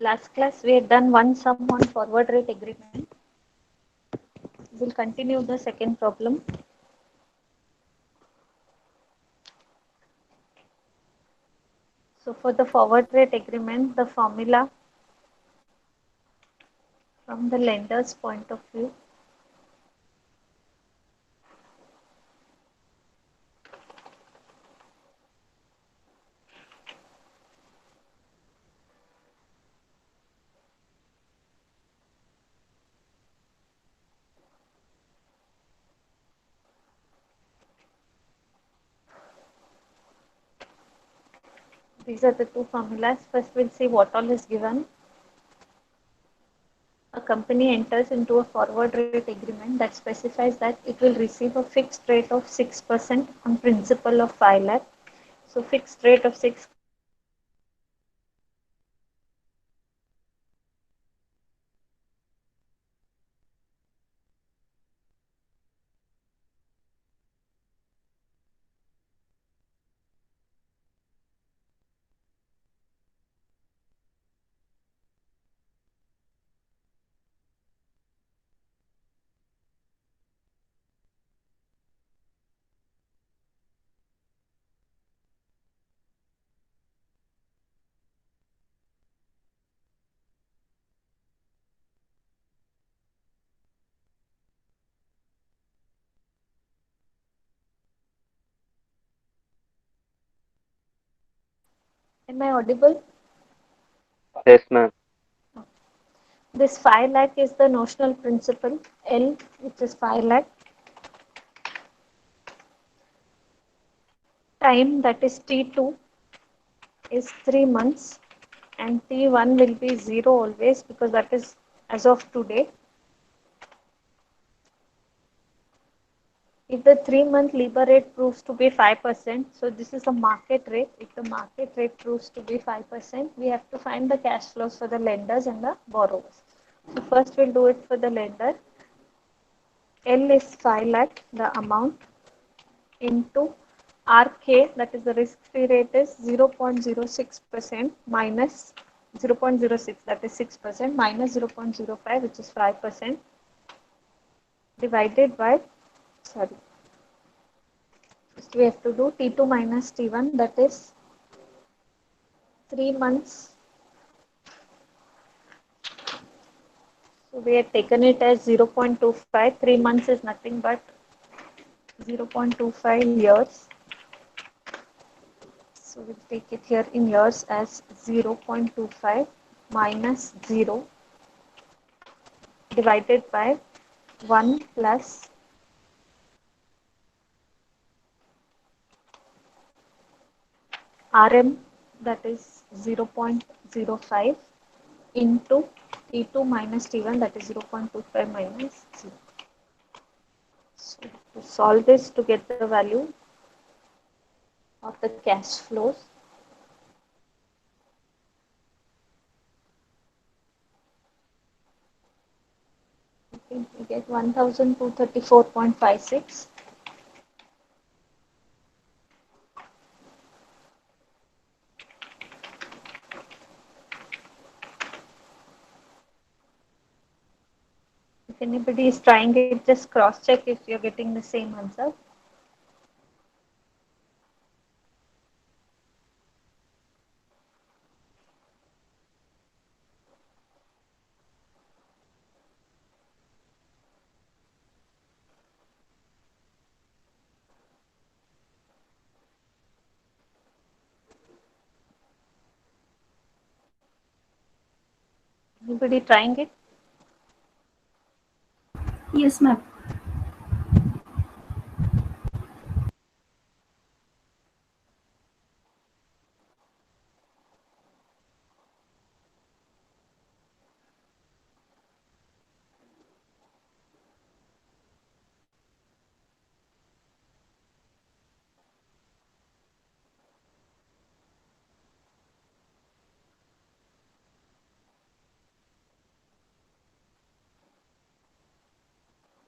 Last class we had done one sum on forward rate agreement. We'll continue the second problem. So for the forward rate agreement, the formula from the lender's point of view, these are the two formulas. First we'll see what all is given. A company enters into a forward rate agreement that specifies that it will receive a fixed rate of 6% on principal of 5 lakh. So fixed rate of 6% means the interest rate will be 6%. Am I audible? Yes, ma'am. This 5 lakh is the notional principal L, which is 5 lakh. Time, that is T2, is 3 months, and T1 will be 0 always because that is as of today. If the 3-month LIBOR rate proves to be 5%, so this is the market rate. If the market rate proves to be 5%, we have to find the cash flows for the lenders and the borrowers. So first we'll do it for the lender. L is 5 lakh, the amount, into RK, that is the risk-free rate is 0.06% minus 0.06, that is 6%, minus 0.05, which is 5%, divided by, sorry, first we have to do T2 minus T1, that is 3 months. So we have taken it as 0.25. 3 months is nothing but 0.25 years. So we'll take it here in years as 0.25 minus 0 divided by 1 plus RM, that is 0.05, into T2 minus T1, that is 0.25 minus 0. So to solve this to get the value of the cash flows, we get 1234.56. If anybody is trying it, just cross check if you're getting the same answer. Anybody trying it? Yes, ma'am.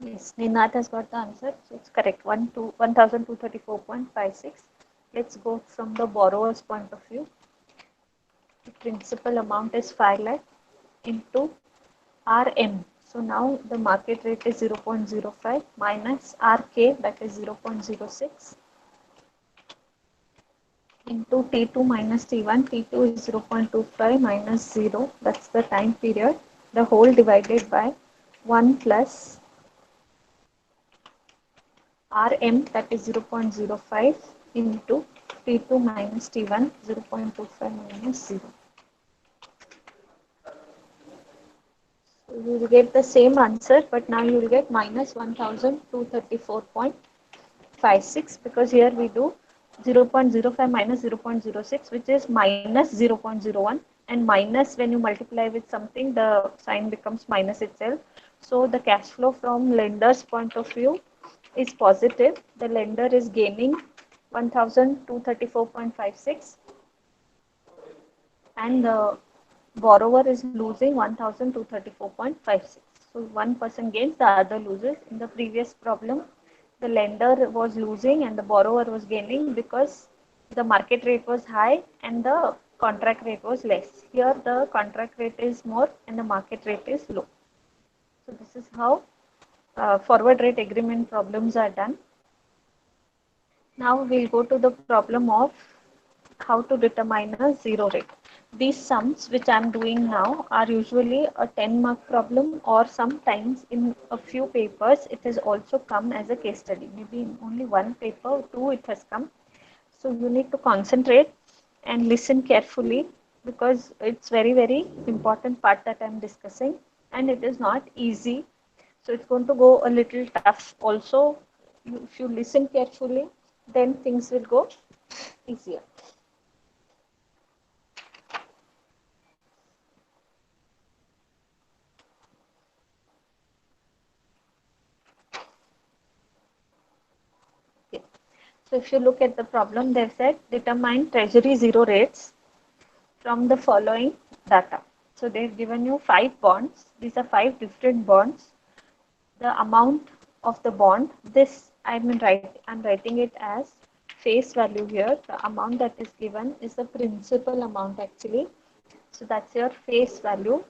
Yes, Ninat has got the answer. So it's correct. 1234.56. Let's go from the borrower's point of view. The principal amount is 5 lakh into RM. So now the market rate is 0.05 minus RK, that is 0.06, into T2 minus T1. T2 is 0.25 minus 0, that's the time period. The whole divided by 1 plus Rm, that is 0.05, into T2 minus T1, 0.25 minus 0. So you will get the same answer, but now you will get minus 1234.56, because here we do 0.05 minus 0.06, which is minus 0.01, and minus, when you multiply with something, the sign becomes minus itself. So the cash flow from lender's point of view is positive. The lender is gaining 1234.56, and the borrower is losing 1234.56. So one person gains, the other loses. In the previous problem, the lender was losing and the borrower was gaining because the market rate was high and the contract rate was less. Here the contract rate is more and the market rate is low. So this is how forward rate agreement problems are done. Now we'll go to the problem of how to determine a zero rate. These sums which I am doing now are usually a 10-mark problem, or sometimes in a few papers it has also come as a case study. Maybe in only one paper or two it has come. So you need to concentrate and listen carefully, because it's very important part that I am discussing, and it is not easy. So it's going to go a little tough also. If you listen carefully, then things will go easier. Okay. So if you look at the problem, they've said determine treasury zero rates from the following data. So they've given you 5 bonds. These are 5 different bonds. The amount of the bond, this I'm writing it as face value here. The amount that is given is the principal amount actually. So that's your face value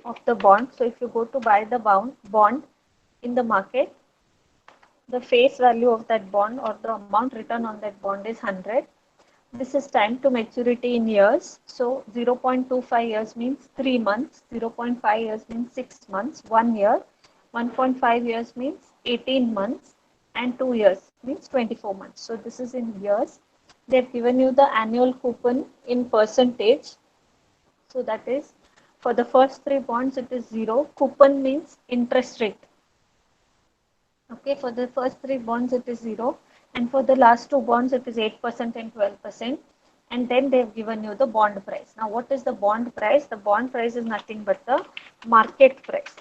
of the bond. So if you go to buy the bond in the market, the face value of that bond or the amount written on that bond is 100. This is time to maturity in years. So 0.25 years means 3 months, 0.5 years means 6 months, 1 year, 1.5 years means 18 months, and 2 years means 24 months. So this is in years. They've given you the annual coupon in percentage. So that is, for the first 3 bonds it is 0. Coupon means interest rate. Okay, for the first 3 bonds it is 0, and for the last 2 bonds it is 8% and 12%. And then they've given you the bond price. Now what is the bond price? The bond price is nothing but the market price.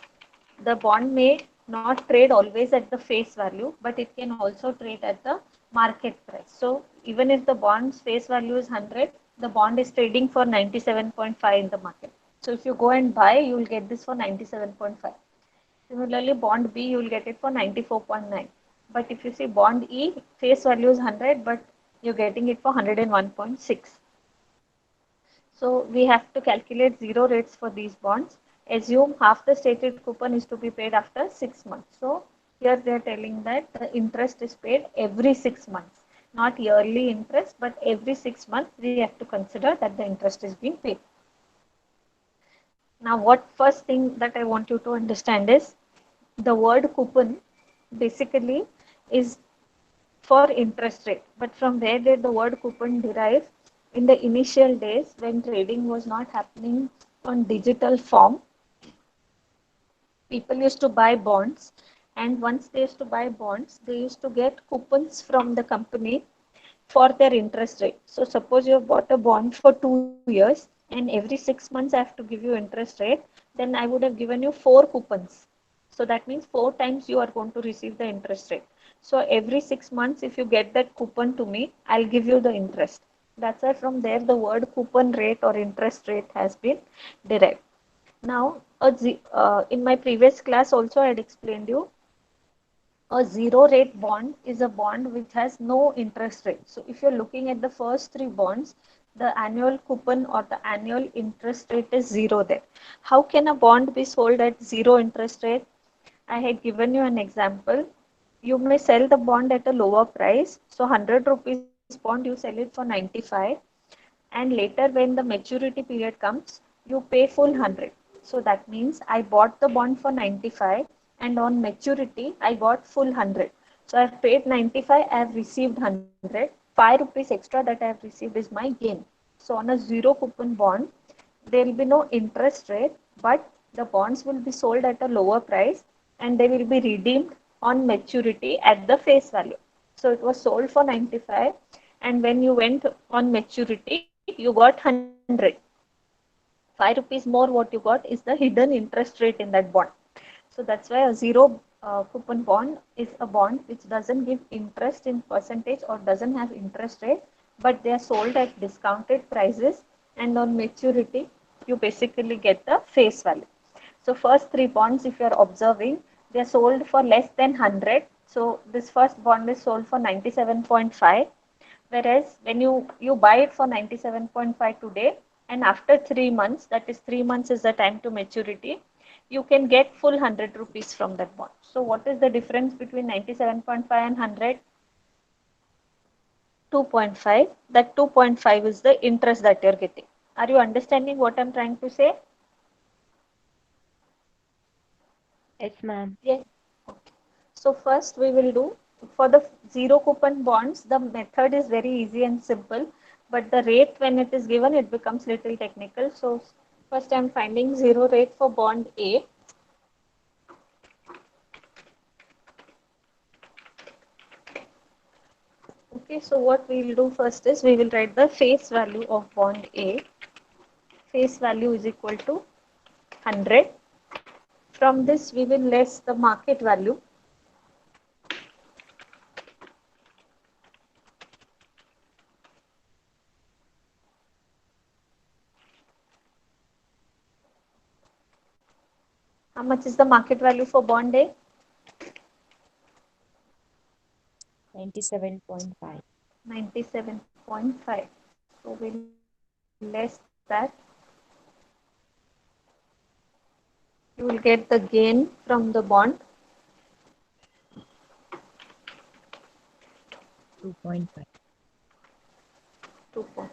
The bond may not trade always at the face value, but it can also trade at the market price. So even if the bond's face value is 100, the bond is trading for 97.5 in the market. So if you go and buy, you will get this for 97.5. Similarly, bond B, you will get it for 94.9. But if you see bond E, face value is 100, but you're getting it for 101.6. So we have to calculate zero rates for these bonds. Assume half the stated coupon is to be paid after 6 months. So here they are telling that the interest is paid every 6 months, not yearly interest, but every 6 months we have to consider that the interest is being paid. Now, what first thing that I want you to understand is the word coupon basically is for interest rate. But from where did the word coupon derive? In the initial days when trading was not happening on digital form, people used to buy bonds, and once they used to buy bonds, they used to get coupons from the company for their interest rate. So suppose you have bought a bond for 2 years and every 6 months I have to give you interest rate, then I would have given you 4 coupons. So that means 4 times you are going to receive the interest rate. So every 6 months, if you get that coupon to me, I'll give you the interest. That's why from there the word coupon rate or interest rate has been derived. Now, in my previous class also I had explained you a zero rate bond is a bond which has no interest rate. So if you're looking at the first 3 bonds, the annual coupon or the annual interest rate is zero there. How can a bond be sold at zero interest rate? I had given you an example. You may sell the bond at a lower price. So 100 rupees bond, you sell it for 95, and later when the maturity period comes, you pay full 100. So that means I bought the bond for 95, and on maturity I got full 100. So I've paid 95, I have received 100. 5 rupees extra that I have received is my gain. So on a zero coupon bond, there will be no interest rate, but the bonds will be sold at a lower price and they will be redeemed on maturity at the face value. So it was sold for 95, and when you went on maturity, you got 100. 5 rupees more what you got is the hidden interest rate in that bond. So that's why a zero coupon bond is a bond which doesn't give interest in percentage or doesn't have interest rate, but they are sold at discounted prices, and on maturity you basically get the face value. So first three bonds, if you are observing, they are sold for less than 100. So this first bond is sold for 97.5, whereas when you buy it for 97.5 today, and after 3 months, that is 3 months is the time to maturity, you can get full 100 rupees from that bond. So what is the difference between 97.5 and 100? 2.5. That 2.5 is the interest that you're getting. Are you understanding what I'm trying to say? Yes, ma'am. Yes. Okay. So first we will do for the zero coupon bonds, the method is very easy and simple, but the rate when it is given, it becomes little technical. So first I'm finding zero rate for bond A. Okay, so what we will do first is we will write the face value of bond A. Face value is equal to 100. From this we will less the market value. How much is the market value for bond A? 97.5. 97.5. So we'll less that. You will get the gain from the bond 2.5. 2.5.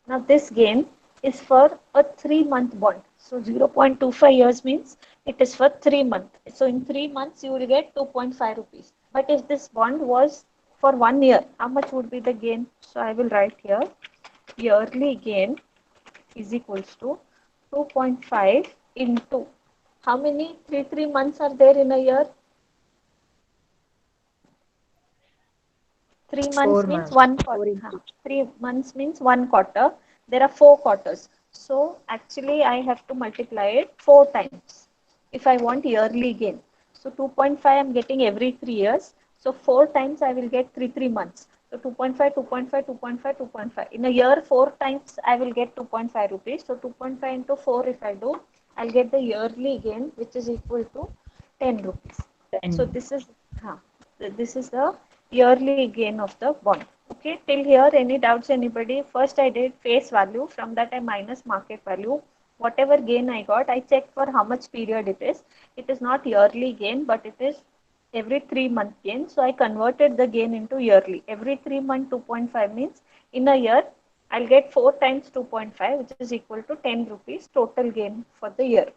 Now this gain is for a 3 month bond. So 0.25 years means it is for 3 months. So in 3 months you will get 2.5 rupees. But if this bond was for 1 year, how much would be the gain? So I will write here yearly gain is equals to 2.5 into how many 3 months are there in a year? 3 months 4, means ma'am. one 4 quarter. into 3 months means one quarter. There are 4 quarters. So actually I have to multiply it 4 times if I want yearly gain. So 2.5 I'm getting every 3 years. So 4 times I will get 3 months. So 2.5, 2.5, 2.5, 2.5. In a year, 4 times I will get 2.5 rupees. So 2.5 into 4 if I do, I'll get the yearly gain which is equal to 10 rupees. So 10. huh, this is the yearly gain of the bond. Okay, till here any doubts anybody? First I did face value, from that I minus market value. Whatever gain I got, I checked for how much period it is. It is not yearly gain, but it is every 3 month gain. So I converted the gain into yearly. Every 3 month 2.5 means in a year I'll get 4 times 2.5, which is equal to 10 rupees total gain for the year.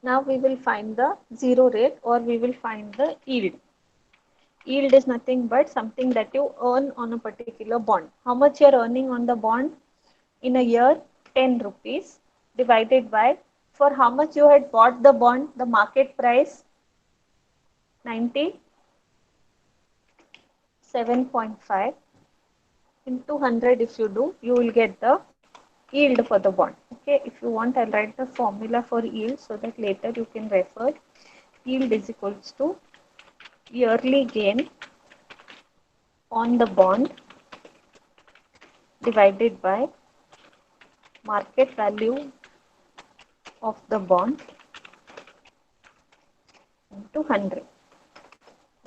Now we will find the zero rate, or we will find the yield. Yield is nothing but something that you earn on a particular bond. How much you are earning on the bond in a year? 10 rupees divided by, for how much you had bought the bond, the market price 97.5 into 100. If you do, you will get the yield for the bond. Okay, if you want, I'll write the formula for yield so that later you can refer. Yield is equals to yearly gain on the bond divided by market value of the bond into 100.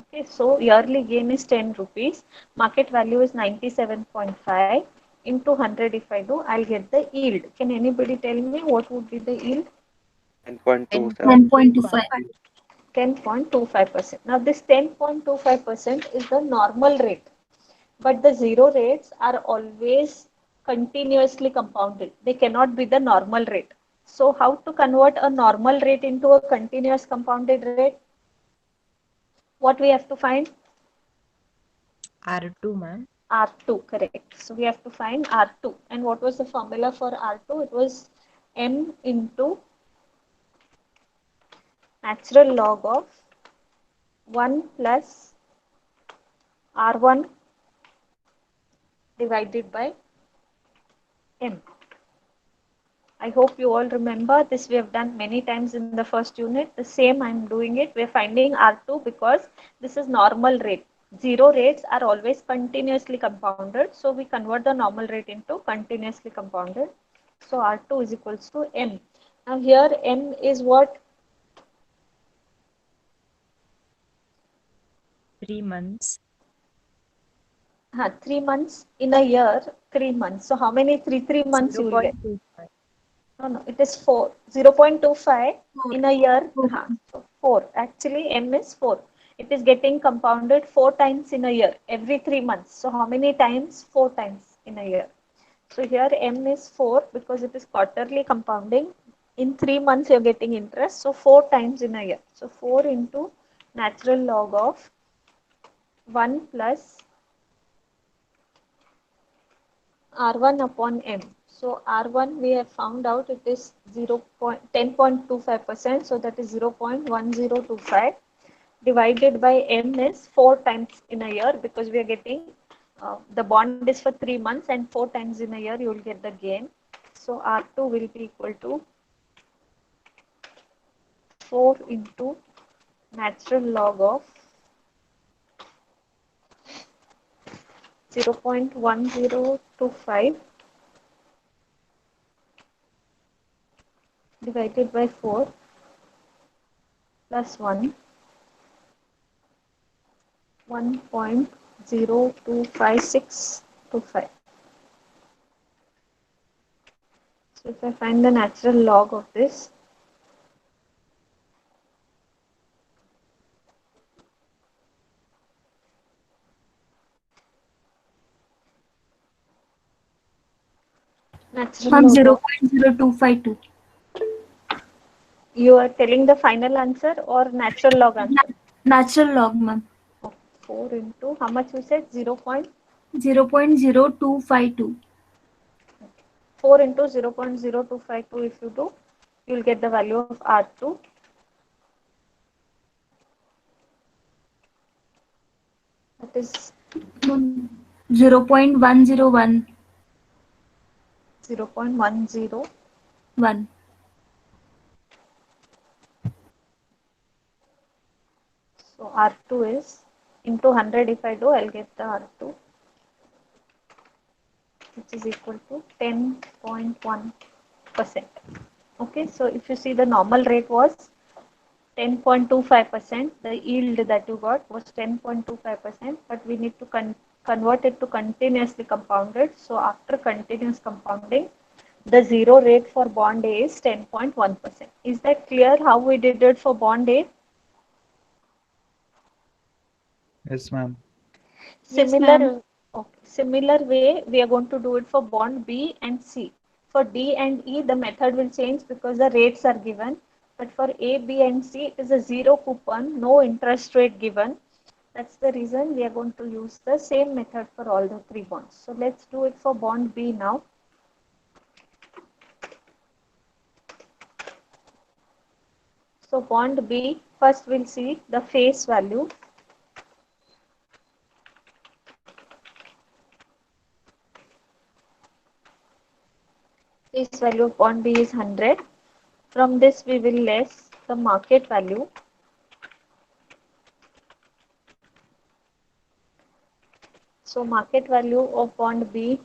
Okay, so yearly gain is 10 rupees. Market value is 97.5. into 100 if I do, I'll get the yield. Can anybody tell me what would be the yield? 10.27. 10.25. 10.25%. Now this 10.25% is the normal rate, but the zero rates are always continuously compounded. They cannot be the normal rate. So how to convert a normal rate into a continuous compounded rate? What we have to find? R2, ma'am. R2, correct. So we have to find R2. And what was the formula for R2? It was M into natural log of 1 plus R1 divided by M. I hope you all remember this. We have done many times in the first unit. The same I'm doing it. We're finding R2 because this is normal rate. Zero rates are always continuously compounded. So we convert the normal rate into continuously compounded. So R2 is equals to M. Now here M is what? 3 months. 3 months in a year, 3 months. So how many 3 months you will get? 0.25. No, it is 4. 0.25 in a year. Four. So 4. Actually, M is 4. It is getting compounded 4 times in a year, every 3 months. So how many times? 4 times in a year. So here M is 4 because it is quarterly compounding. In 3 months, you're getting interest. So 4 times in a year. So 4 into natural log of 1 plus R1 upon M. So R1 we have found out it is 10.25%. So that is 0.1025 divided by M is 4 times in a year because we are getting the bond is for 3 months and 4 times in a year you will get the gain. So R2 will be equal to 4 into natural log of 0.1025 divided by 4 plus 1.025625. So if I find the natural log of this, natural log of, 0.0252. you are telling the final answer or natural log answer? Natural log, ma'am. 4 into how much you said? 0.0252. 4 into 0.0252 if you do, you will get the value of R2. That is 0.1011. 0.101. So R2 is into 100 if I do, I'll get the R2 which is equal to 10.1%. Okay, so if you see the normal rate was 10.25%, the yield that you got was 10.25%, but we need to convert it to continuously compounded. So after continuous compounding, the zero rate for bond A is 10.1%. Is that clear how we did it for bond A? Yes, ma'am. Similar, okay, similar way we are going to do it for bond B and C. For D and E, the method will change because the rates are given. But for A, B, and C, it is a zero coupon, no interest rate given. That's the reason we are going to use the same method for all the 3 bonds. So let's do it for bond B now. So bond B, first we'll see the face value. Face value of bond B is 100. From this we will less the market value. So market value of bond B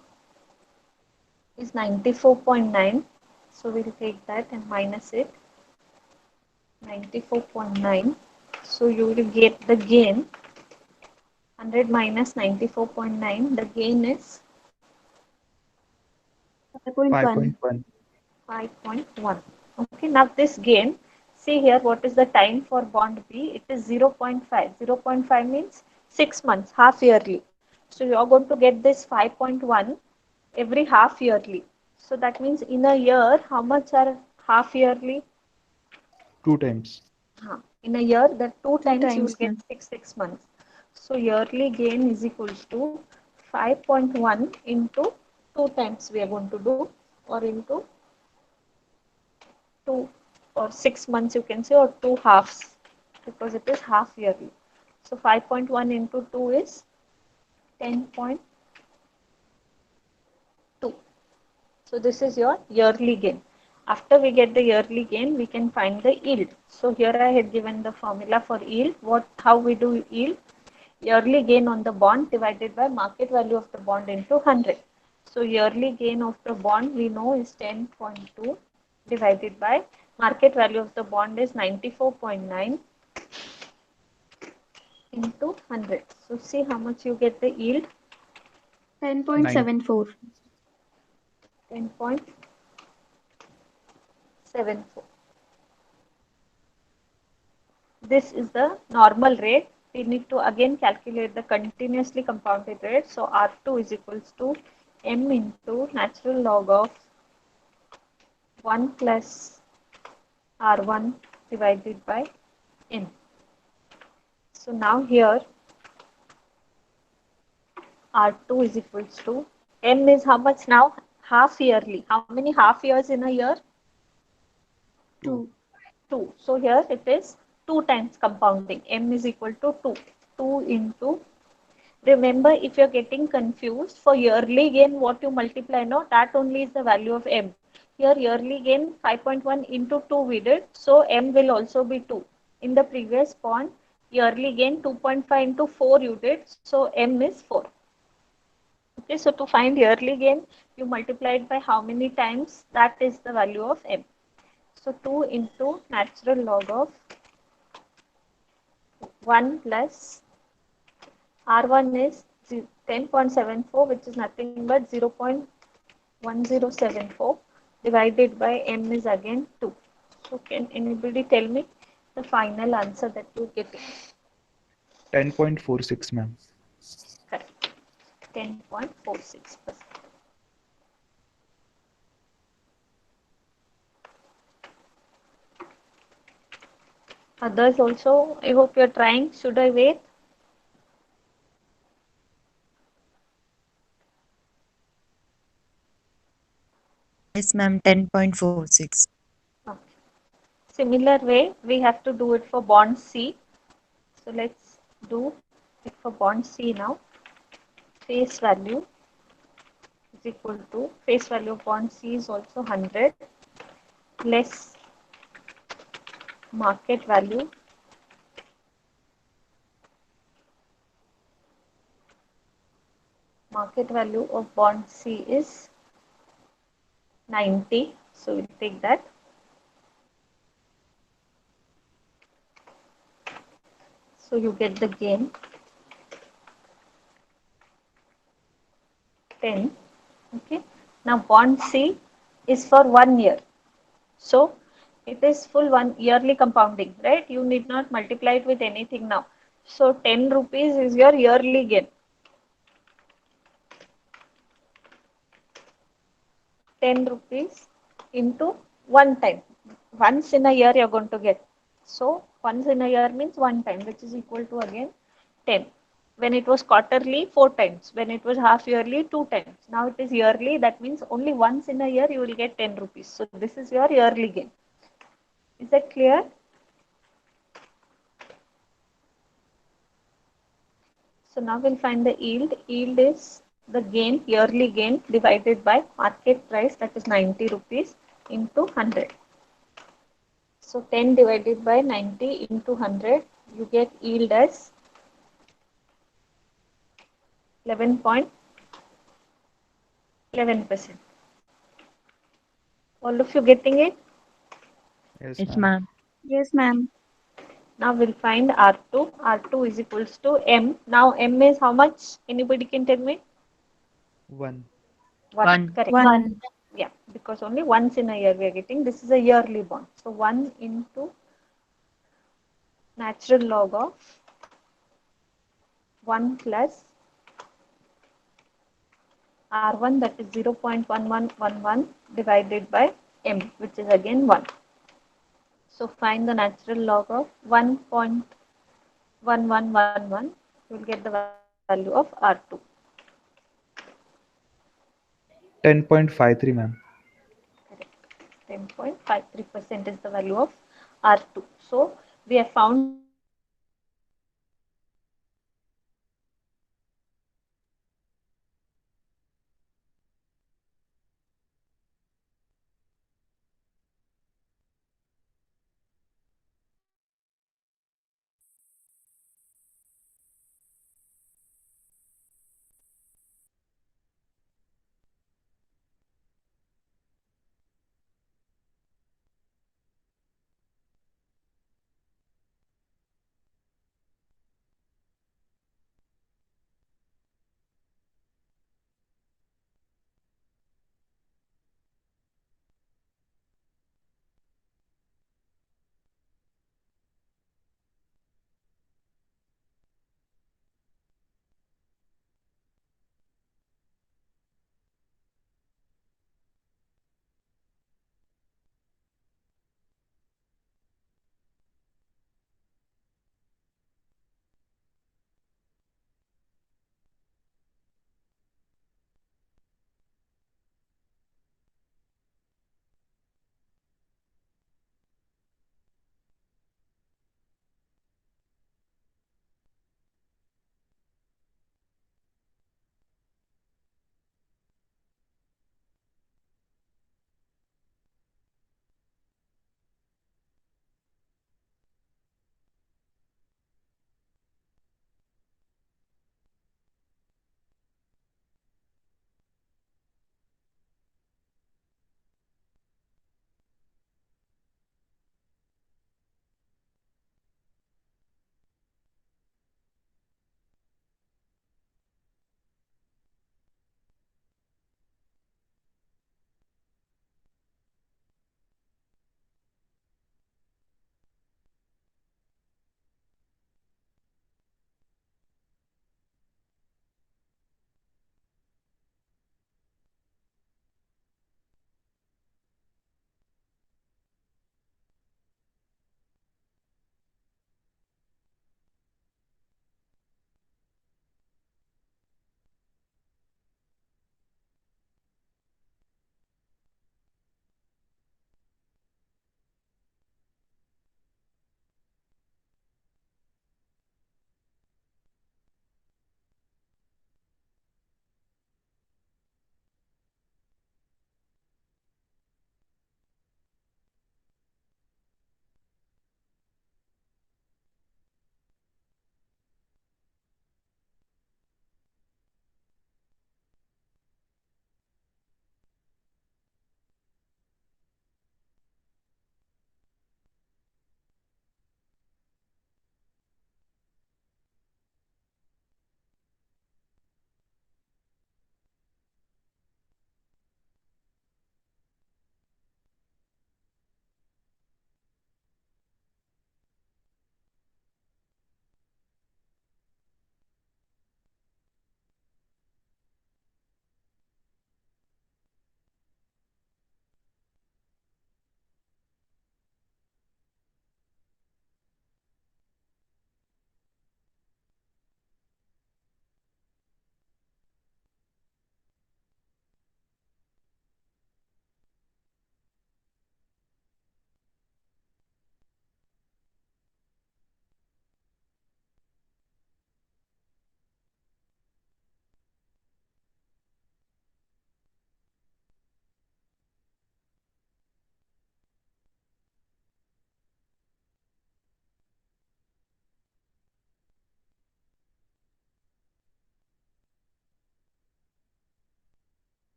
is 94.9. So we'll take that and minus it. 94.9. So you will get the gain. 100 minus 94.9. The gain is 5.1. 5.1. Okay, now this gain, see here what is the time for bond B? It is 0.5. 0.5 means 6 months, half yearly. So you are going to get this 5.1 every half yearly. So that means in a year, how much are half yearly? 2 times. In a year, the two times you will times, get ma'am. 6 months. So yearly gain is equals to 5.1 into 2 times we are going to do, or into 2 or 6 months you can say, or 2 halves, because it is half yearly. So 5.1 into 2 is 10.2. So this is your yearly gain. After we get the yearly gain, we can find the yield. So here I had given the formula for yield. How we do yield? Yearly gain on the bond divided by market value of the bond into 100. So yearly gain of the bond we know is 10.2 divided by market value of the bond is 94.9 into 100. So see how much you get the yield. 10.74. 10.74. This is the normal rate. We need to again calculate the continuously compounded rate. So R2 is equals to M into natural log of 1 plus R1 divided by N. So now here R2 is equals to M is how much now? Half yearly. How many half years in a year? 2. 2. So here it is 2 times compounding. M is equal to 2. 2 into, remember if you're getting confused, for yearly gain what you multiply, no, that only is the value of M. Here yearly gain 5.1 into 2 we did, so M will also be 2. In the previous bond, yearly gain 2.5 into 4 you did, so M is 4. Okay, so to find yearly gain, you multiply it by how many times, that is the value of M. So 2 into natural log of 1 plus R1 is 10.74, which is nothing but 0.1074 divided by M is again 2. So can anybody tell me the final answer that you get? 10.46, ma'am. Correct. 10.46%. Others also, I hope you're trying. Should I wait? Yes, ma'am. 10.46. Okay. Similar way, we have to do it for bond C. So let's do it for bond C now. Face value is equal to, face value of bond C is also 100 less market value of bond C is 90. So we'll take that. So you get the gain 10. Okay. Now bond C is for 1 year. So it is full 1 yearly compounding, right? You need not multiply it with anything now. So 10 rupees is your yearly gain. 10 rupees into 1 time. Once in a year you're going to get. So once in a year means 1 time, which is equal to again 10. When it was quarterly, 4 times. When it was half yearly, 2 times. Now it is yearly. That means only once in a year you will get 10 rupees. So this is your yearly gain. Is that clear? So now we'll find the yield. Yield is the gain, yearly gain divided by market price, that is 90 rupees into 100. So 10 divided by 90 into 100, you get yield as 11.11%. All of you getting it? Yes, Yes, ma'am. ma'am. Yes, ma'am. Now we'll find R2. R2 is equals to M. Now M is how much? Anybody can tell me? 1. 1. One. Correct. 1. Yeah, because only once in a year we are getting. This is a yearly bond. So 1 into natural log of 1 plus R1, that is 0.1111 divided by M, which is again 1. So find the natural log of 1.1111. You will get the value of R2. 10.53, ma'am. Correct. 10.53% is the value of R2. So we have found the natural log of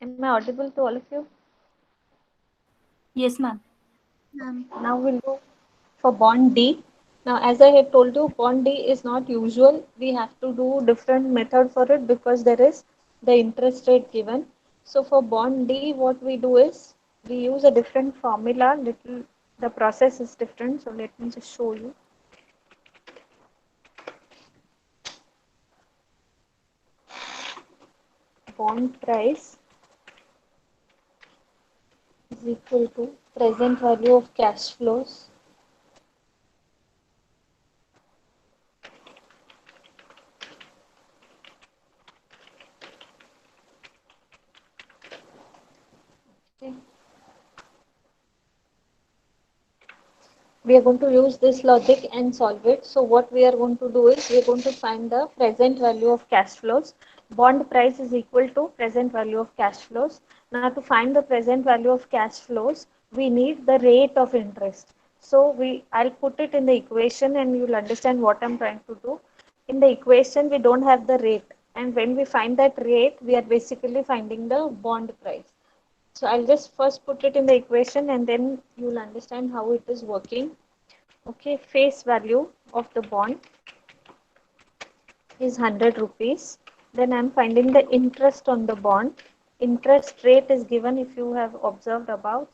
Am I audible to all of you? Yes, ma'am. Ma'am. Now we'll go for bond D. Now, as I had told you, bond D is not usual. We have to do different method for it because there is the interest rate given. So for bond D, what we do is we use a different formula. Little the process is different. So let me just show you. Bond price is equal to present value of cash flows okay. We are going to use this logic and solve it. So what we are going to do is we are going to find the present value of cash flows. Bond price is equal to present value of cash flows. Now to find the present value of cash flows, we need the rate of interest. So I'll put it in the equation and you'll understand what I'm trying to do. In the equation, we don't have the rate. And when we find that rate, we are basically finding the bond price. So I'll just first put it in the equation and then you'll understand how it is working. Okay, face value of the bond is 100 rupees. Then I'm finding the interest on the bond. Interest rate is given if you have observed above.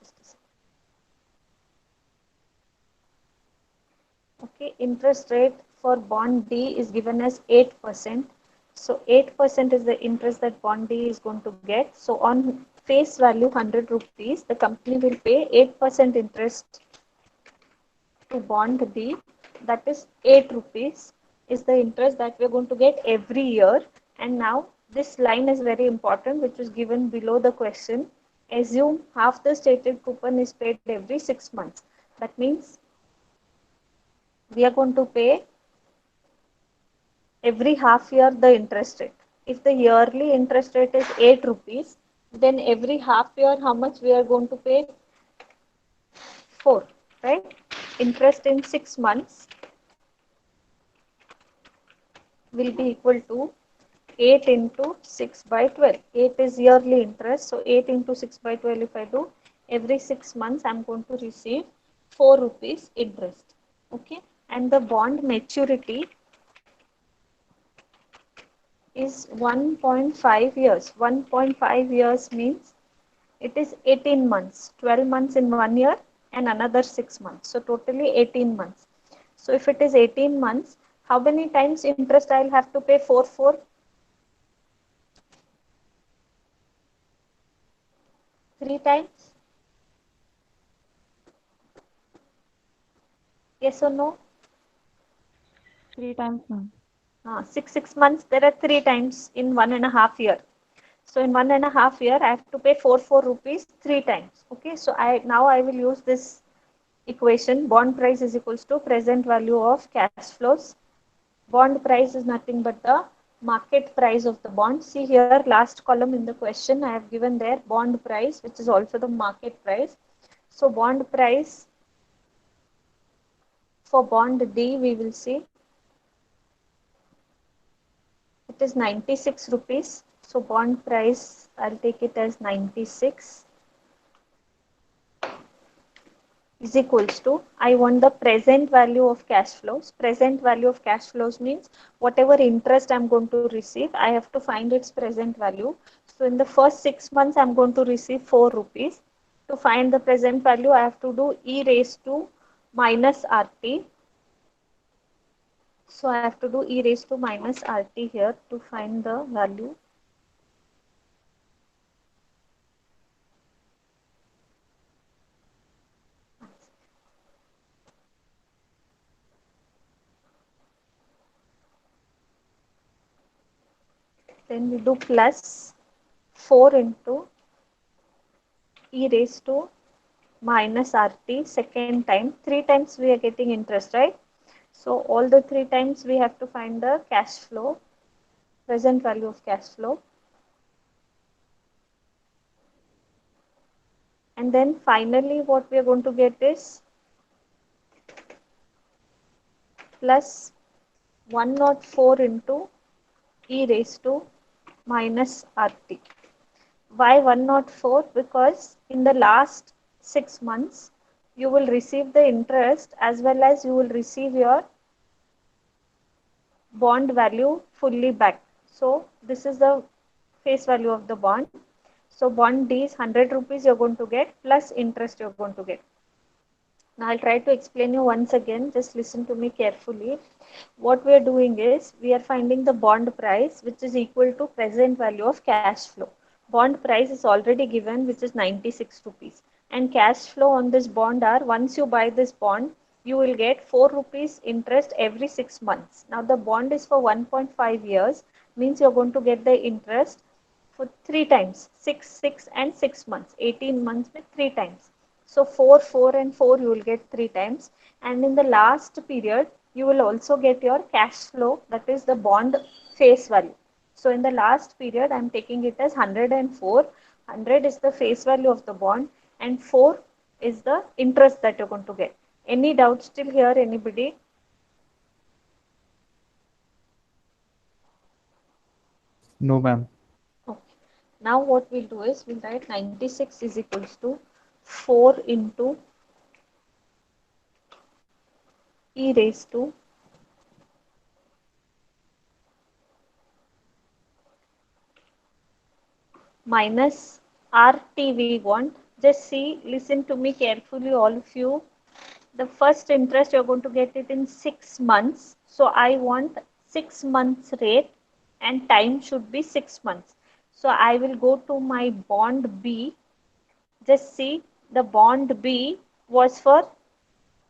Okay, interest rate for bond D is given as 8%. So 8% is the interest that bond D is going to get. So on face value 100 rupees, the company will pay 8% interest to bond D, that is 8 rupees is the interest that we're going to get every year. And now this line is very important, which is given below the question. Assume half the stated coupon is paid every 6 months. That means we are going to pay every half year the interest rate. If the yearly interest rate is 8 rupees, then every half year how much we are going to pay? 4, right? Interest in 6 months will be equal to 8 into 6 by 12. 8 is yearly interest. So 8 into 6 by 12 if I do, every 6 months I'm going to receive 4 rupees interest. Okay. And the bond maturity is 1.5 years. 1.5 years means it is 18 months. 12 months in 1 year and another 6 months. So totally 18 months. So if it is 18 months, how many times interest I'll have to pay? 4. 3 times? Yes or no? 3 times, ma'am. 6 months, there are 3 times in 1.5 year. So in 1.5 year, I have to pay 4 rupees 3 times. Okay, so now I will use this equation. Bond price is equals to present value of cash flows. Bond price is nothing but the market price of the bond. See here, last column in the question, I have given there bond price, which is also the market price. So bond price for bond D, we will see it is 96 rupees. So bond price, I'll take it as 96 is equals to, I want the present value of cash flows. Present value of cash flows means whatever interest I'm going to receive, I have to find its present value. So in the first 6 months, I'm going to receive 4 rupees. To find the present value, I have to do e raised to minus RT. So I have to do e raised to minus RT here to find the value. Then we do plus 4 into e raised to minus RT second time. 3 times we are getting interest, right? So all the 3 times we have to find the cash flow, present value of cash flow. And then finally what we are going to get is plus 104 into e raised to minus RT. Why 104? Because in the last 6 months, you will receive the interest as well as you will receive your bond value fully back. So this is the face value of the bond. So bond D is 100 rupees you're going to get plus interest you're going to get. Now I'll try to explain you once again. Just listen to me carefully. What we are doing is we are finding the bond price which is equal to present value of cash flow. Bond price is already given which is 96 rupees. And cash flow on this bond are once you buy this bond, you will get 4 rupees interest every 6 months. Now the bond is for 1.5 years, means you're going to get the interest for 3 times, 6, 6 and 6 months, 18 months with 3 times. So 4, 4 and 4 you will get 3 times. And in the last period, you will also get your cash flow, that is the bond face value. So in the last period, I am taking it as 104. 100 is the face value of the bond and 4 is the interest that you're going to get. Any doubts still here, anybody? No, ma'am. Okay. Now what we'll do is we'll write 96 is equals to 4 into e raised to minus RT we want. Just see, listen to me carefully, all of you. The first interest you're going to get it in 6 months. So I want 6 months rate and time should be 6 months. So I will go to my bond B. Just see, the bond B was for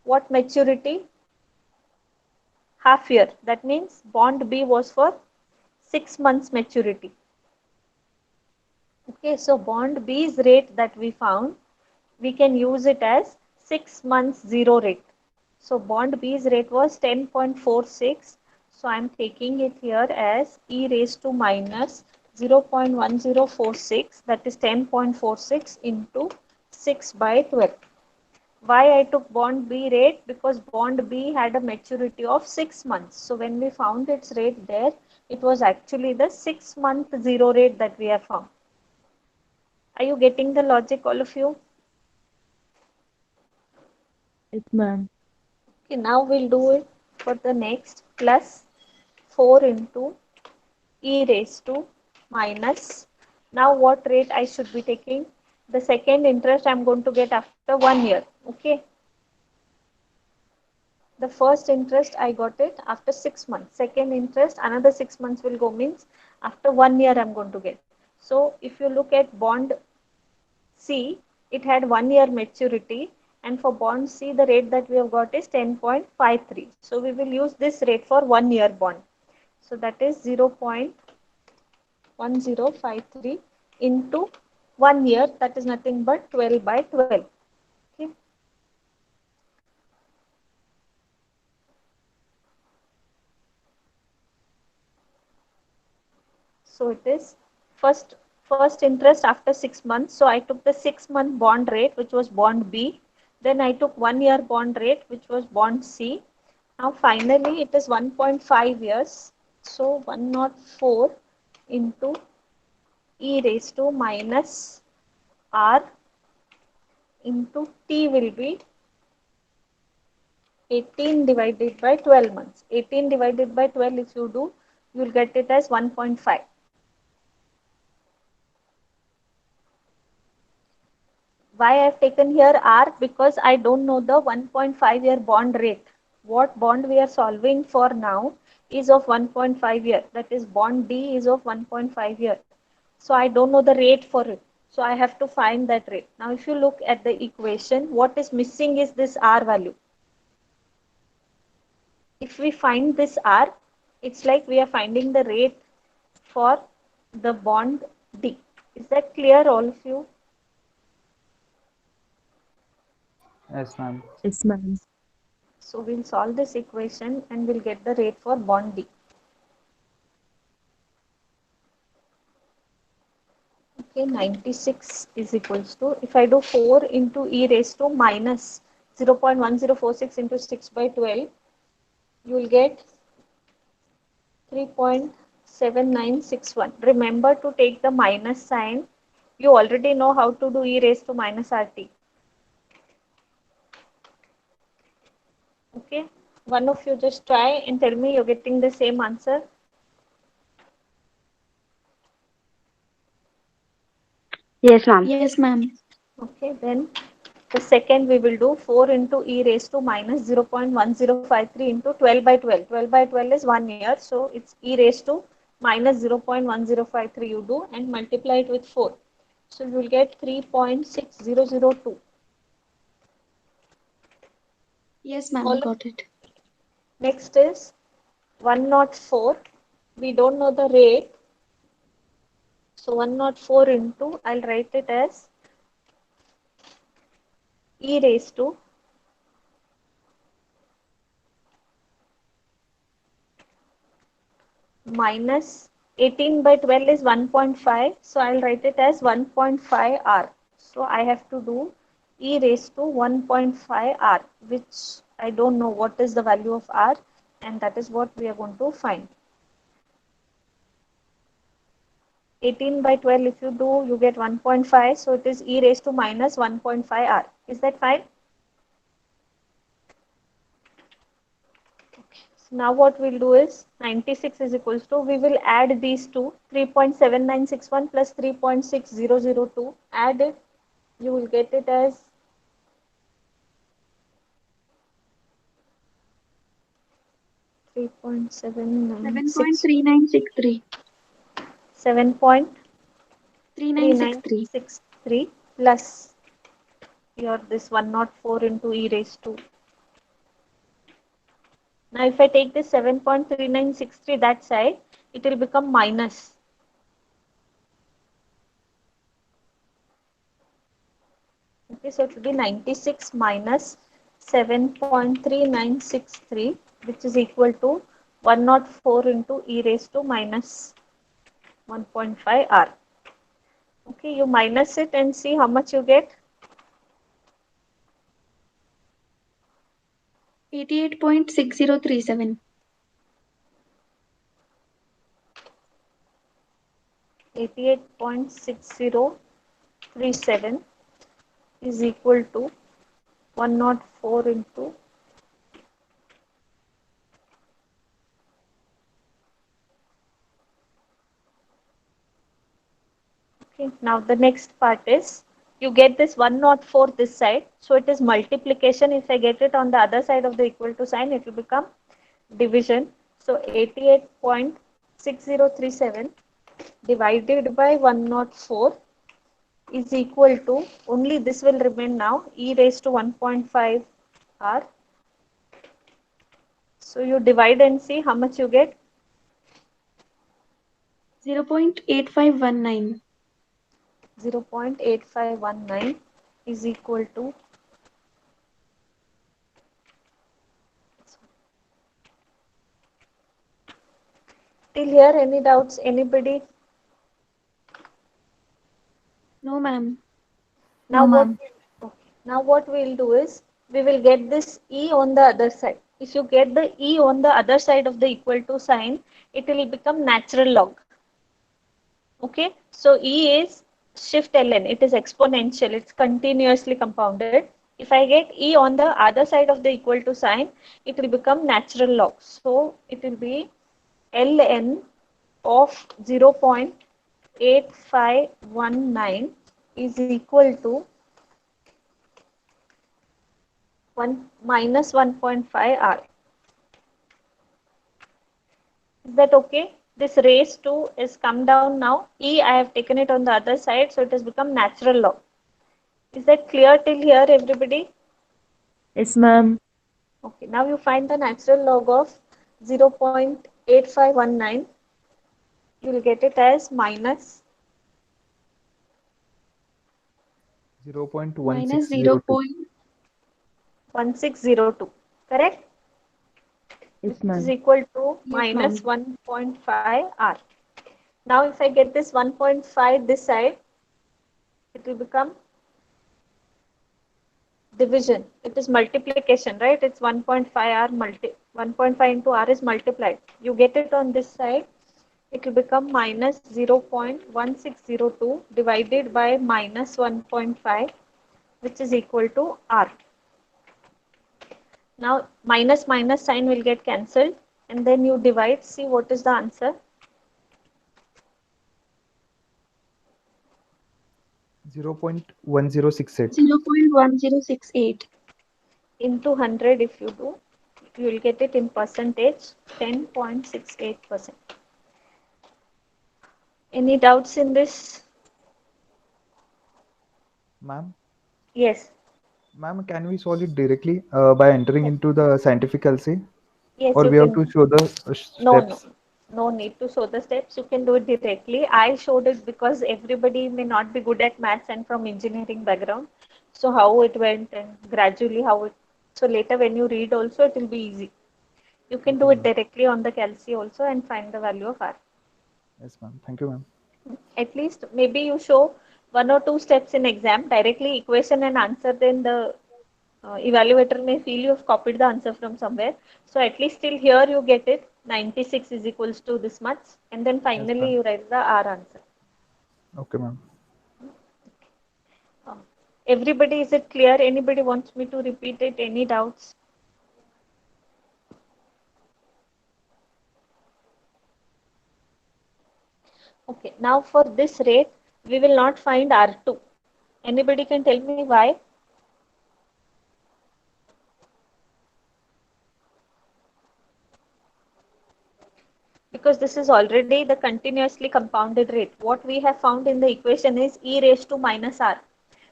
what maturity? Half year. That means bond B was for 6 months maturity. Okay, so bond B's rate that we found, we can use it as 6 months zero rate. So bond B's rate was 10.46. So I'm taking it here as e raised to minus 0.1046, that is 10.46 into 6 by 12. Why I took bond B rate? Because bond B had a maturity of 6 months. So when we found its rate there, it was actually the 6 month zero rate that we have found. Are you getting the logic, all of you? Yes, ma'am. Okay, now we'll do it for the next plus 4 into e raised to minus. Now what rate I should be taking? The second interest I'm going to get after 1 year. Okay. The first interest I got it after 6 months. Second interest another 6 months will go, means after 1 year I'm going to get. So if you look at bond C, it had 1 year maturity, and for bond C the rate that we have got is 10.53. So we will use this rate for 1 year bond. So that is 0.1053 into 1 year, that is nothing but 12 by 12. Okay. So it is first interest after 6 months. So I took the 6-month bond rate which was bond B. Then I took 1 year bond rate which was bond C. Now finally it is 1.5 years. So 104 into e raised to minus r into t will be 18 divided by 12 months. 18 divided by 12 if you do, you will get it as 1.5. Why I have taken here R? Because I don't know the 1.5 year bond rate. What bond we are solving for now is of 1.5 year. That is bond D is of 1.5 year. So I don't know the rate for it. So I have to find that rate. Now if you look at the equation, what is missing is this R value. If we find this R, it's like we are finding the rate for the bond D. Is that clear, all of you? Yes, ma'am. Yes, ma'am. So we'll solve this equation and we'll get the rate for bond D. Okay, 96 is equals to, if I do 4 into e raised to minus 0.1046 into 6 by 12, you will get 3.7961. Remember to take the minus sign You already know how to do e raised to minus RT. Okay, one of you just try and tell me you're getting the same answer. Yes, ma'am. Yes, ma'am. Okay, then the second we will do 4 into e raised to minus 0.1053 into 12 by 12. 12 by 12 is 1 year, so it's e raised to minus 0.1053 you do and multiply it with 4. So you will get 3.6002. Yes, ma'am. All Got it. next is 104. We don't know the rate. So 104 into, I'll write it as e raised to minus 18 by 12 is 1.5. So I'll write it as 1.5 R. So I have to do e raised to 1.5 R, which I don't know what is the value of R, and that is what we are going to find. 18 by 12 if you do, you get 1.5. So it is e raised to minus 1.5 R. Is that fine? So now what we'll do is 96 is equals to, we will add these two, 3.7961 plus 3.6002. Add it, you will get it as 3.796, 7.3963. 3963. 7.3963 plus your this 104 into e raised to. Now if I take this 7.3963 that side, it will become minus. Okay, so it will be 96 minus 7.3963, which is equal to 104 into e raised to minus 1.5 R. Okay, you minus it and see how much you get. 88.6037. 88.6037 is equal to 104 into okay. Now the next part is you get this 104 this side, so it is multiplication. If I get it on the other side of the equal to sign, it will become division. So 88.6037 divided by 104 is equal to, only this will remain now, e raised to 1.5 R. So you divide and see how much you get. 0.8519. 0.8519 is equal to, till here any doubts, anybody? No, ma'am. Now No, what ma'am. now what we'll do is we will get this e on the other side. If you get the e on the other side of the equal to sign, it will become natural log. Okay, so e is shift ln, it is exponential, it's continuously compounded. If I get e on the other side of the equal to sign, it will become natural log. So it will be ln of 0.8519 is equal to 1 minus 1.5 R. Is that okay? This raised to is come down now. E I have taken it on the other side, so it has become natural log. Is that clear till here, everybody? Yes, ma'am. Okay, now you find the natural log of 0.8519. You will get it as minus Minus 0.1602. 1602. Correct? Which Yes, is ma'am. equal to Yes, minus ma'am. 1.5 R. Now if I get this 1.5 this side, it will become division. It is multiplication, right? It's 1.5 R multi 1.5 into R is multiplied. You get it on this side. it will become minus 0.1602 divided by minus 1.5, which is equal to R. Now minus minus sign will get cancelled, and then you divide, see what is the answer. 0.1068. 0.1068. Into 100 if you do, you will get it in percentage, 10.68%. Any doubts in this? Ma'am, Yes. ma'am, can we solve it directly by entering into the scientific LC, Yes, or you we have to can. show the No, no, steps? no need to show the steps. You can do it directly. I showed it because everybody may not be good at maths and from engineering background. So how it went and gradually how it. So later when you read also it will be easy. You can Okay, do it ma'am. directly on the calci also and find the value of R. Yes, ma'am. Thank you, ma'am. At least maybe you show one or two steps in exam directly equation and answer, then the evaluator may feel you have copied the answer from somewhere. So at least till here you get it, 96 is equals to this much, and then Yes, finally ma'am. you write the R answer. Okay, ma'am. Uh, Everybody, is it clear? Anybody wants me to repeat it? Any doubts? Okay, now for this rate, we will not find R2. Anybody can tell me why? Because this is already the continuously compounded rate. What we have found in the equation is e raised to minus R.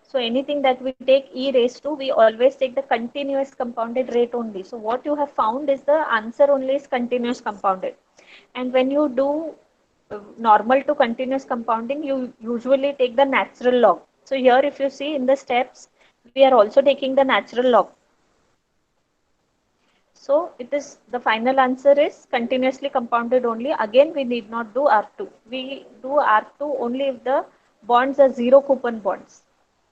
So anything that we take e raised to, we always take the continuous compounded rate only. So what you have found is the answer only is continuous compounded. And when you do normal to continuous compounding, you usually take the natural log. So here if you see in the steps, we are also taking the natural log. So it is, the final answer is continuously compounded only. Again, we need not do R2. We do R2 only if the bonds are zero coupon bonds.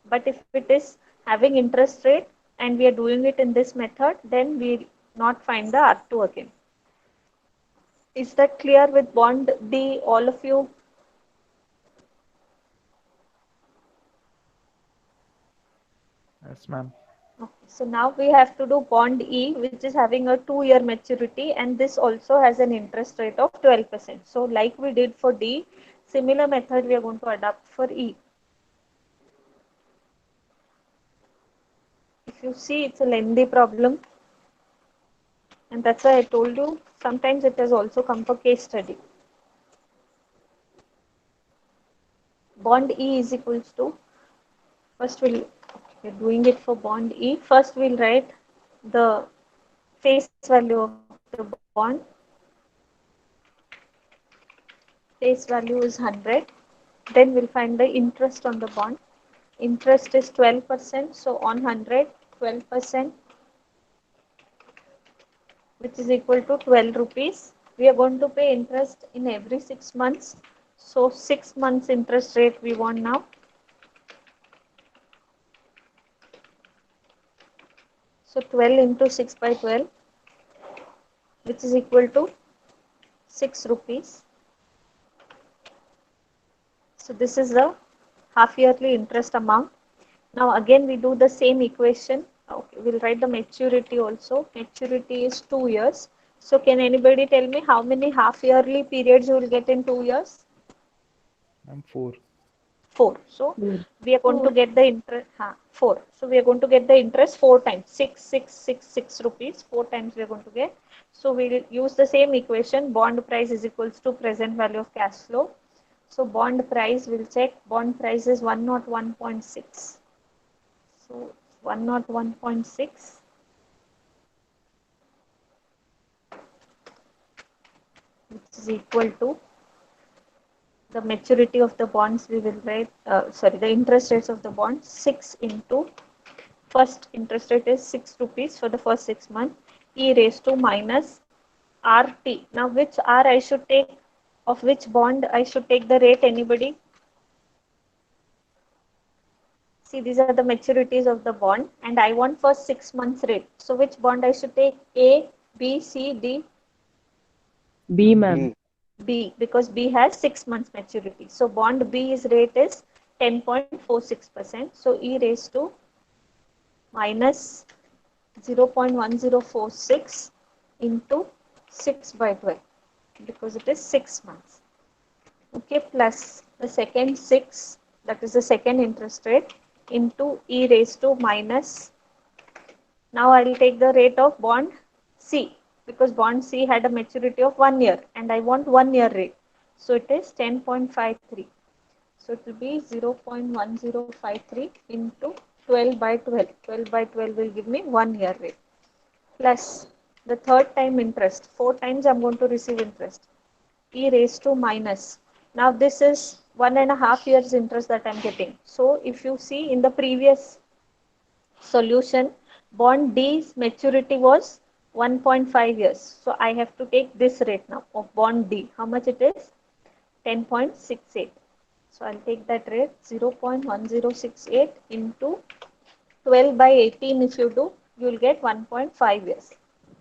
But if it is having interest rate and we are doing it in this method, then we not find the R2 again. Is that clear with bond D, all of you? Yes, ma'am. Okay, so now we have to do bond E, which is having a 2-year maturity, and this also has an interest rate of 12%. So like we did for D, similar method we are going to adopt for E. If you see, it's a lengthy problem, and that's why I told you sometimes it has also come for case study. Bond E is equals to, first we're doing it for bond E. First we'll write the face value of the bond. Face value is 100. Then we'll find the interest on the bond. Interest is 12%. So on 100, 12%, which is equal to 12 rupees. We are going to pay interest in every 6 months. So 6 months interest rate we want now. So 12 into 6 by 12, which is equal to 6 rupees. So this is the half yearly interest amount. Now again we do the same equation. Okay, we'll write the maturity also. Maturity is 2 years. So can anybody tell me how many half yearly periods you will get in 2 years? Ma'am, 4. 4. So Four. we are going to 4. get the interest, 4. So we are going to get the interest 4 times, 6 rupees, 4 times we are going to get. So we will use the same equation. Bond price is equals to present value of cash flow. So bond price, we'll check. Bond price is 101.6. So 101.6, which is equal to the maturity of the bonds. We will write, the interest rates of the bonds, 6 into first interest rate is 6 rupees for the first 6 months, e raised to minus RT. Now which R I should take, of which bond I should take the rate, anybody? See, these are the maturities of the bond and I want first 6 months rate. So which bond I should take? A, B, C, D? B, ma'am. B. B, because B has 6 months maturity. So bond B's rate is 10.46%. So E raised to minus 0.1046 into 6 by 12, because it is 6 months. Okay, plus the second 6, that is the second interest rate, into E raised to minus, now I will take the rate of bond C, because bond C had a maturity of 1 year and I want 1 year rate. So it is 10.53. So it will be 0.1053 into 12 by 12. 12 by 12 will give me 1 year rate. Plus the third time interest. 4 times I am going to receive interest. E raised to minus. Now this is 1.5 years interest that I am getting. So if you see in the previous solution, bond D's maturity was 1.5 years. So I have to take this rate now of bond D. How much it is? 10.68. So I'll take that rate 0.1068 into 12 by 18. If you do, you will get 1.5 years.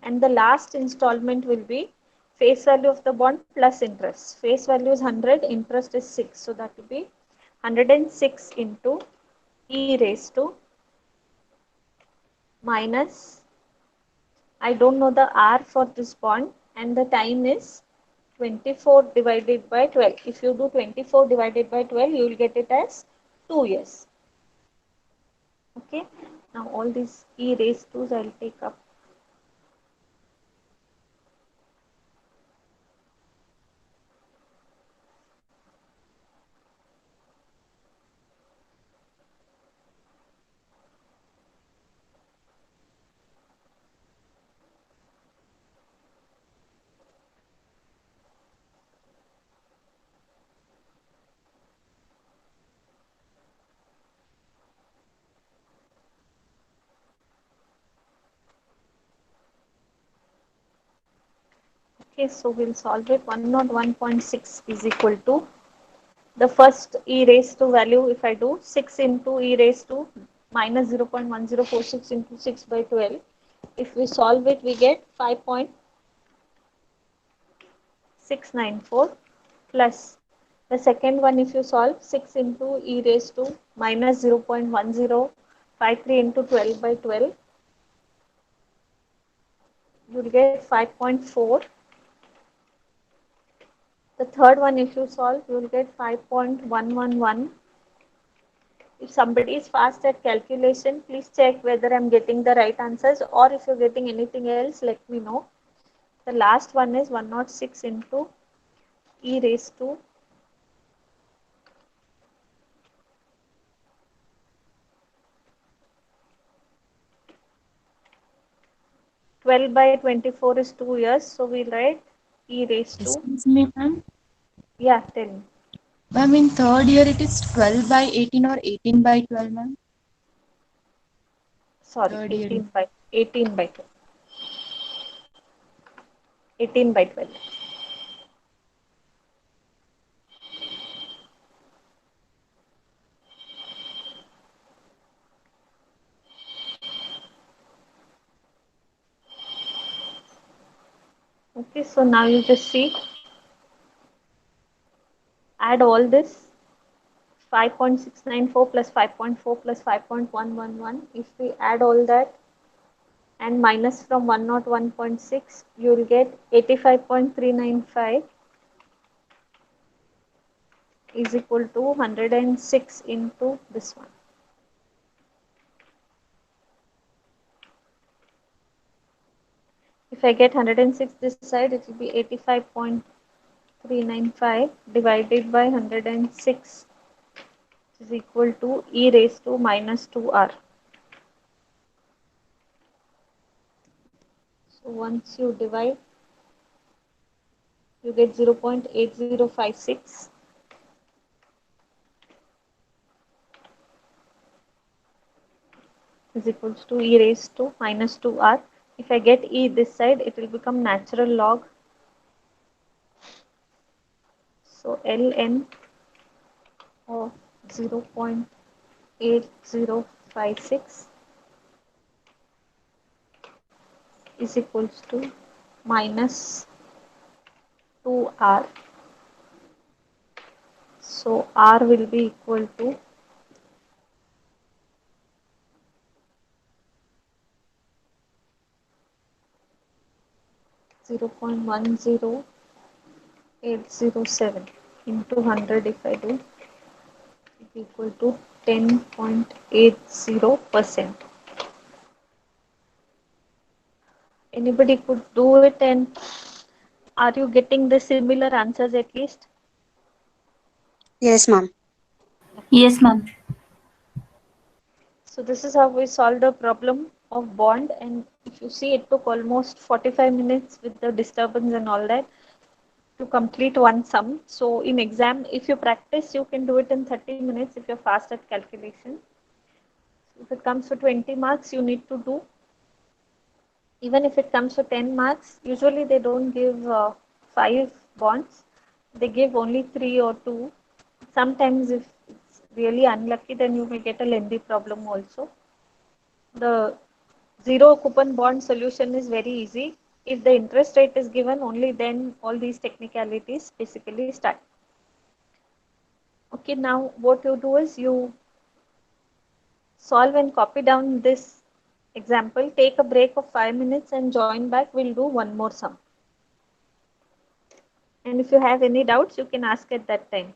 And the last installment will be face value of the bond plus interest. Face value is 100, interest is 6. So that will be 106 into E raised to minus, I don't know the R for this bond, and the time is 24 divided by 12. If you do 24 divided by 12, you will get it as 2 years. Okay. Now all these E raised to I will take up. Okay, so we'll solve it. 101.6 is equal to the first E raised to value. If I do 6 into E raised to minus 0.1046 into 6 by 12, if we solve it, we get 5.694 plus the second one. If you solve 6 into E raised to minus 0.1053 into 12 by 12, you will get 5.4. The third one, if you solve, you will get 5.111. If somebody is fast at calculation, please check whether I'm getting the right answers, or if you're getting anything else, let me know. The last one is 106 into E raised to 12 by 24 is 2 years. So we'll write E raised to, Excuse me, ma'am. yeah, tell me. Ma'am, in third year it is 12 by 18 or 18 by 12, ma'am. Sorry, Third year. 18 by 12. 18 by 12. Okay, so now you just see, add all this, 5.694 plus 5.4 plus 5.111. If we add all that and minus from 101.6, you will get 85.395 is equal to 106 into this one. If I get 106 this side, it will be 85.395 divided by 106 is equal to E raised to minus 2R. So once you divide, you get 0.8056 is equals to E raised to minus 2R. If I get E this side, it will become natural log. So ln of 0.8056 is equals to minus 2R. So R will be equal to 0.10807 into 100 if I do is equal to 10.80%. Anybody could do it, and are you getting the similar answers at least? Yes, ma'am. Yes, ma'am. So this is how we solved the problem of bond, and if you see, it took almost 45 minutes with the disturbance and all that to complete one sum. So in exam, if you practice, you can do it in 30 minutes if you're fast at calculation. If it comes to 20 marks, you need to do. Even if it comes to 10 marks, usually they don't give 5 bonds. They give only 3 or 2. Sometimes if it's really unlucky, then you may get a lengthy problem also. The zero coupon bond solution is very easy. If the interest rate is given, only then all these technicalities basically start. Okay, now what you do is you solve and copy down this example, take a break of 5 minutes and join back. We'll do one more sum. And if you have any doubts, you can ask at that time.